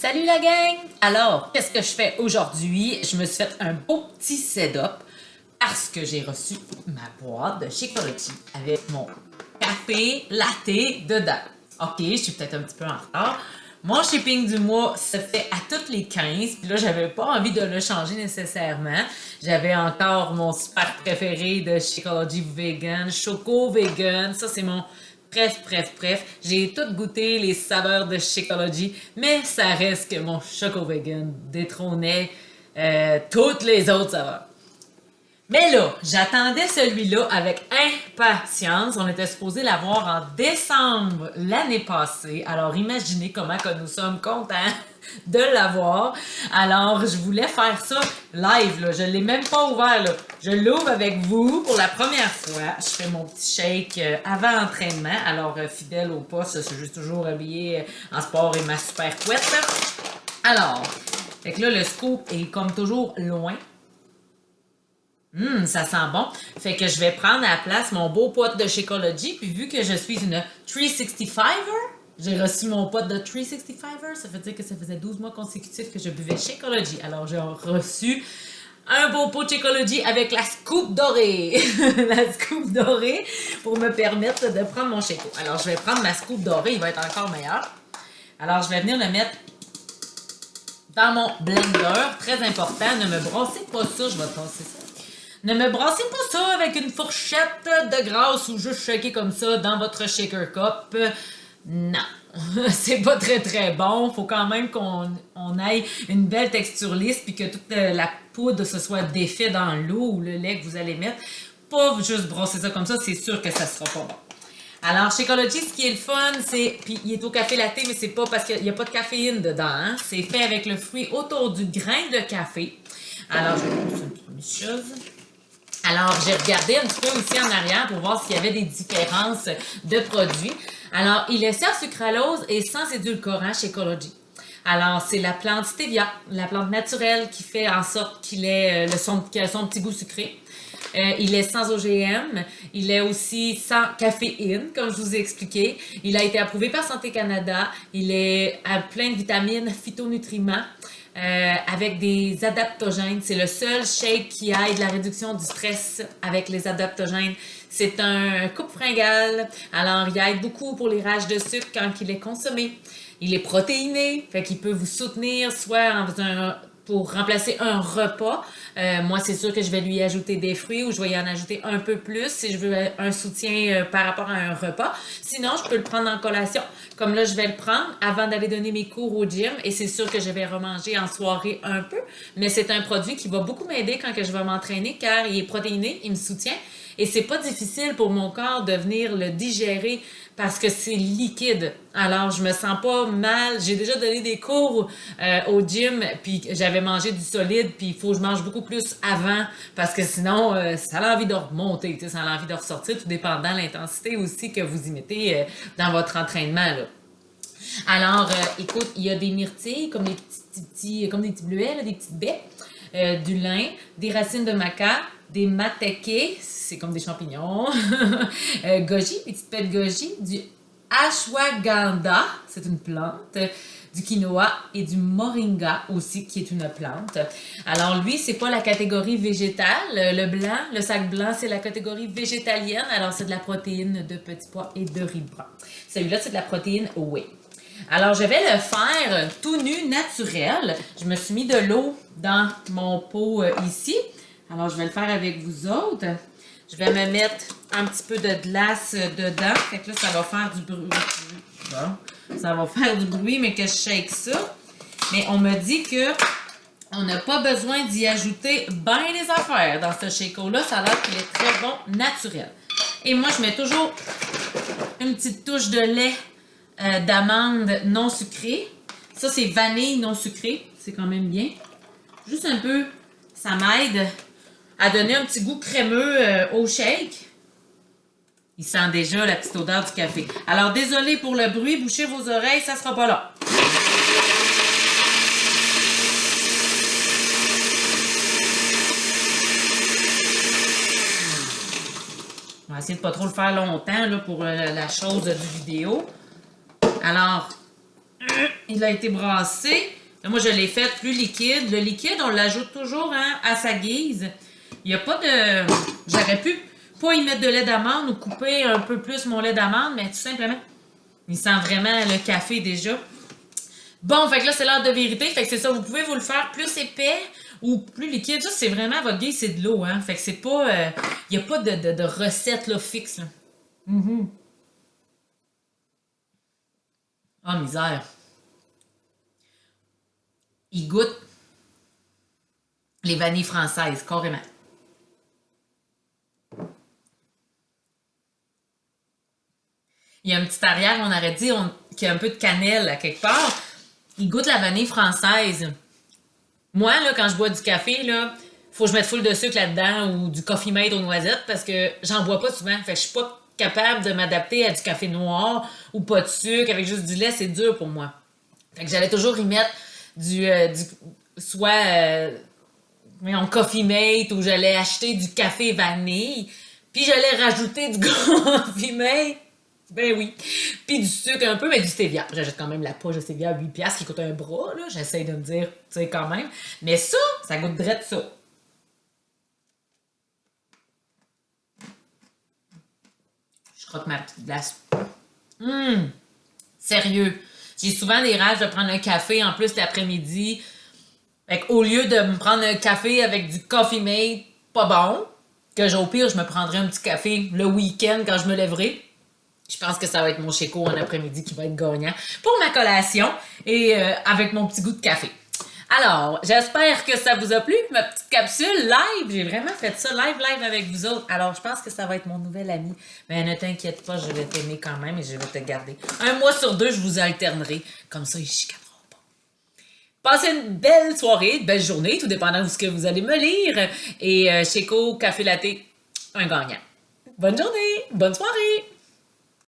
Salut la gang! Alors, qu'est-ce que je fais aujourd'hui? Je me suis fait un beau petit setup parce que j'ai reçu ma boîte de Shakeology avec mon café latte dedans. Ok, je suis peut-être un petit peu en retard. Mon shipping du mois se fait à toutes les 15, puis là, j'avais pas envie de le changer nécessairement. J'avais encore mon super préféré de Shakeology Vegan, Choco Vegan. Ça, c'est mon bref. J'ai tout goûté les saveurs de Shakeology, mais ça reste que mon Choco Vegan détrônait toutes les autres saveurs. Mais là, j'attendais celui-là avec impatience. On était supposé l'avoir en décembre l'année passée. Alors imaginez comment que nous sommes contents de l'avoir. Alors je voulais faire ça live. Là. Je ne l'ai même pas ouvert. Là. Je l'ouvre avec vous pour la première fois. Je fais mon petit shake avant entraînement. Alors fidèle au poste, je suis toujours habillée en sport et ma super couette. Alors, fait que là, le scoop est comme toujours loin. Ça sent bon. Fait que je vais prendre à la place mon beau pot de Shakeology. Puis vu que je suis une 365er, j'ai reçu mon pot de 365er. Ça veut dire que ça faisait 12 mois consécutifs que je buvais Shakeology. Alors j'ai reçu un beau pot de Shakeology avec la scoop dorée. La scoop dorée pour me permettre de prendre mon Shake. Alors je vais prendre ma scoop dorée. Il va être encore meilleur. Alors je vais venir le mettre dans mon blender. Très important. Ne me brassez pas ça. Je vais tasser ça. Ne me brassez pas ça avec une fourchette de grasse ou juste shaker comme ça dans votre shaker cup. Non, c'est pas très bon. Faut quand même qu'on ait une belle texture lisse puis que toute la poudre se soit défaite dans l'eau ou le lait que vous allez mettre. Pas juste brasser ça comme ça, c'est sûr que ça sera pas bon. Alors, Shakeology, ce qui est le fun, c'est... Puis, il est au café latte, mais c'est pas parce qu'il n'y a pas de caféine dedans. Hein? C'est fait avec le fruit autour du grain de café. Alors, je vais vous montrer une petite chose. Alors, j'ai regardé un petit peu aussi en arrière pour voir s'il y avait des différences de produits. Alors, il est sans sucralose et sans édulcorant Shakeology. Alors, c'est la plante stevia, la plante naturelle qui fait en sorte qu'il ait son petit goût sucré. Il est sans OGM, il est aussi sans caféine, comme je vous ai expliqué. Il a été approuvé par Santé Canada. Il est à plein de vitamines, phytonutriments. Avec des adaptogènes. C'est le seul shake qui aide la réduction du stress avec les adaptogènes. C'est un coupe-fringale. Alors, il aide beaucoup pour les rages de sucre quand il est consommé. Il est protéiné, fait qu'il peut vous soutenir soit pour remplacer un repas. Moi, c'est sûr que je vais lui ajouter des fruits ou je vais y en ajouter un peu plus si je veux un soutien par rapport à un repas. Sinon, je peux le prendre en collation. Comme là, je vais le prendre avant d'aller donner mes cours au gym et c'est sûr que je vais remanger en soirée un peu. Mais c'est un produit qui va beaucoup m'aider quand que je vais m'entraîner car il est protéiné, il me soutient. Et c'est pas difficile pour mon corps de venir le digérer parce que c'est liquide. Alors, je me sens pas mal. J'ai déjà donné des cours au gym, puis j'avais mangé du solide, puis il faut que je mange beaucoup plus avant parce que sinon, ça a envie de remonter, ça a envie de ressortir, tout dépendant de l'intensité aussi que vous y mettez dans votre entraînement, là. Alors, écoute, il y a des myrtilles, comme des petits bleuets, là, des petites baies, du lin, des racines de maca, des mateke, c'est comme des champignons, goji, petite pelle goji, du ashwagandha, c'est une plante, du quinoa et du moringa aussi, qui est une plante. Alors lui, c'est pas la catégorie végétale. Le blanc, le sac blanc, c'est la catégorie végétalienne. Alors c'est de la protéine de petits pois et de riz brun. Celui-là, c'est de la protéine whey. Alors, je vais le faire tout nu, naturel. Je me suis mis de l'eau dans mon pot ici. Alors, je vais le faire avec vous autres. Je vais me mettre un petit peu de glace dedans. Fait que là, ça va faire du bruit. Bon, ça va faire du bruit, mais que je shake ça. Mais on me dit que on n'a pas besoin d'y ajouter bien les affaires dans ce shake-là. Ça a l'air qu'il est très bon, naturel. Et moi, je mets toujours une petite touche de lait d'amande non sucrée. Ça, c'est vanille non sucrée. C'est quand même bien. Juste un peu, ça m'aide à donner un petit goût crémeux au shake. Il sent déjà la petite odeur du café. Alors, désolé pour le bruit. Bouchez vos oreilles, ça sera pas là. On va essayer de pas trop le faire longtemps là, pour la chose du vidéo. Alors, Il a été brassé. Là, moi, je l'ai fait plus liquide. Le liquide, on l'ajoute toujours hein, à sa guise. Il n'y a pas de... J'aurais pu pas y mettre de lait d'amande ou couper un peu plus mon lait d'amande, mais tout simplement, il sent vraiment le café déjà. Bon, fait que là, c'est l'heure de vérité. Fait que c'est ça, vous pouvez vous le faire plus épais ou plus liquide. Ça, c'est vraiment, votre guise, c'est de l'eau, hein. Fait que c'est pas... Il n'y a pas de recette là, fixe, là. Oh, misère. Il goûte les vanilles françaises, carrément. Il y a un petit arrière, on aurait dit, qu'il y a un peu de cannelle à quelque part. Il goûte la vanille française. Moi, là, quand je bois du café, là, faut que je mette full de sucre là-dedans ou du Coffee Mate aux noisettes parce que j'en bois pas souvent. Fait que je suis pas capable de m'adapter à du café noir ou pas de sucre avec juste du lait, c'est dur pour moi. Fait que j'allais toujours y mettre soit Coffee Mate ou j'allais acheter du café vanille, puis j'allais rajouter du Coffee Mate. Ben oui. Puis du sucre un peu, mais du stevia. J'achète quand même la poche de stevia à 8$ qui coûte un bras, là. J'essaie de me dire, tu sais, quand même. Mais ça goûte drette ça. Je croque ma petite glace. Sérieux. J'ai souvent des rages de prendre un café en plus l'après-midi. Fait qu'au lieu de me prendre un café avec du Coffee Mate pas bon, que au pire, je me prendrais un petit café le week-end quand je me lèverai. Je pense que ça va être mon Chéco en après-midi qui va être gagnant pour ma collation et avec mon petit goût de café. Alors, j'espère que ça vous a plu, ma petite capsule live. J'ai vraiment fait ça live avec vous autres. Alors, je pense que ça va être mon nouvel ami. Mais ne t'inquiète pas, je vais t'aimer quand même et je vais te garder. 1 mois sur 2, je vous alternerai. Comme ça, ils chicaneront pas. Passez une belle soirée, une belle journée, tout dépendant de ce que vous allez me lire. Et Chéco, café latte, un gagnant. Bonne journée, bonne soirée!